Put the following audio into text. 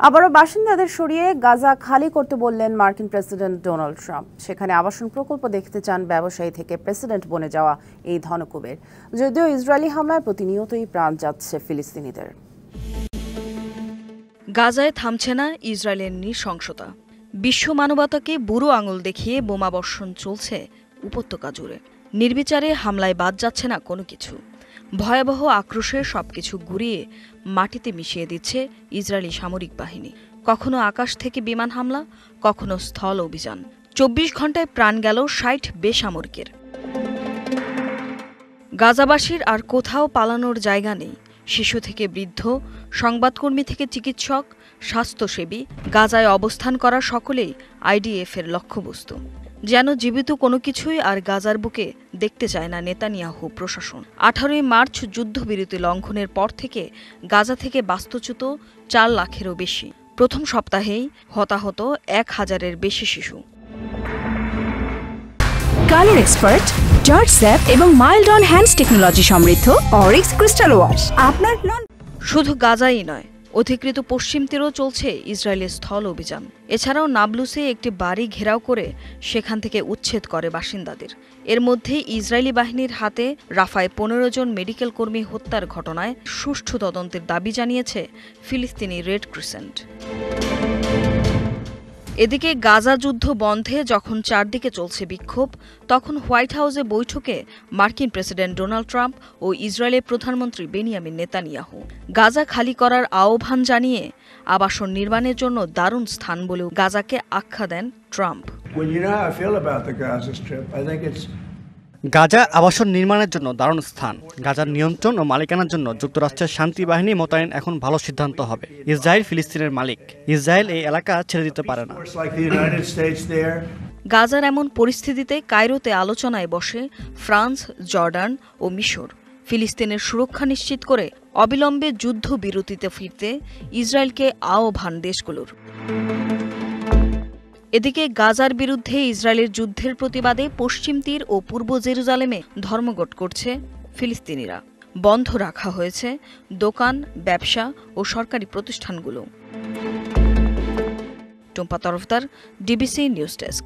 আবারও বাসিন্দাদের সরিয়ে গাজা খালি করতে বললেন মার্কিন প্রেসিডেন্ট ডোনাল্ড ট্রাম্প। সেখানে আবাসন প্রকল্প দেখতে চান ব্যবসায়ী থেকে প্রেসিডেন্ট বনে যাওয়া এই ধনকুবের। যদিও ইসরায়েলি হামলায় প্রতিনিয়তই প্রাণ যাচ্ছে ফিলিস্তিনিদের। গাজায় থামছে না ইসরায়েলের নৃশংসতা। বিশ্ব মানবতাকে বুড়ো আঙুল দেখিয়ে বোমাবর্ষণ চলছে উপত্যকা জুড়ে। নির্বিচারে হামলায় বাদ যাচ্ছে না কোনো কিছু। ভয়াবহ আক্রোশে সবকিছু গুড়িয়ে মাটিতে মিশিয়ে দিচ্ছে ইসরায়েলি সামরিক বাহিনী। কখনো আকাশ থেকে বিমান হামলা, কখনো স্থল অভিযান। ২৪ ঘণ্টায় প্রাণ গেল ৬০ বেসামরিকের। গাজাবাসীর আর কোথাও পালানোর জায়গা নেই। শিশু থেকে বৃদ্ধ, সংবাদকর্মী থেকে চিকিৎসক, স্বাস্থ্যসেবী, গাজায় অবস্থান করা সকলেই আইডিএফের লক্ষ্যবস্তু। যেন জীবিত কোনো কিছুই আর গাজার বুকে দেখতে চায় না নেতানিয়াহু প্রশাসন। ১৮ মার্চ যুদ্ধবিরতি লঙ্ঘনের পর থেকে গাজা থেকে বাস্তুচ্যুত ৪ লাখেরও বেশি। প্রথম সপ্তাহেই হতাহত ১,০০০-এর বেশি শিশু। কালার এক্সপার্ট, জর্জ স্যাপ এবং মাইল্ড অন হ্যান্ডস টেকনোলজি সমৃদ্ধ অরিক্স ক্রিস্টাল ওয়াশ আপনার শুধু গাজাই নয়, অধিকৃত পশ্চিম তীরেও চলছে ইসরায়েলের স্থল অভিযান। এছাড়াও নাবলুসে একটি বাড়ি ঘেরাও করে সেখান থেকে উচ্ছেদ করে বাসিন্দাদের। এর মধ্যে ইসরায়েলি বাহিনীর হাতে রাফায় ১৫ জন মেডিকেল কর্মী হত্যার ঘটনায় সুষ্ঠু তদন্তের দাবি জানিয়েছে ফিলিস্তিনি রেড ক্রিসেন্ট। এদিকে গাজা যুদ্ধ বন্ধে যখন চারদিকে চলছে বিক্ষোভ, তখন হোয়াইট হাউসে বৈঠকে মার্কিন প্রেসিডেন্ট ডোনাল্ড ট্রাম্প ও ইসরায়েলের প্রধানমন্ত্রী বেনিয়ামিন নেতানিয়াহু গাজা খালি করার আহ্বান জানিয়ে আবাসন নির্মাণের জন্য দারুণ স্থান বলেও গাজাকে আখ্যা দেন ট্রাম্প। গাজা আবাসন নির্মাণের জন্য দারুণ স্থান। গাজার নিয়ন্ত্রণ ও মালিকানার জন্য যুক্তরাষ্ট্রের শান্তি বাহিনী মোতায়েন এখন ভালো সিদ্ধান্ত হবে। ইসরায়েল ফিলিস্তিনের মালিক। ইসরায়েল এই এলাকা ছেড়ে দিতে পারে না। গাজার এমন পরিস্থিতিতে কায়রোতে আলোচনায় বসে ফ্রান্স, জর্ডান ও মিশর। ফিলিস্তিনের সুরক্ষা নিশ্চিত করে অবিলম্বে যুদ্ধবিরতিতে ফিরতে ইসরায়েলকে আহ্বান দেশগুলোর। এদিকে গাজার বিরুদ্ধে ইসরায়েলের যুদ্ধের প্রতিবাদে পশ্চিম তীর ও পূর্ব জেরুজালেমে ধর্মঘট করছে ফিলিস্তিনিরা। বন্ধ রাখা হয়েছে দোকান, ব্যবসা ও সরকারি প্রতিষ্ঠানগুলো। Tumpa Tarafdar, DBC news desk.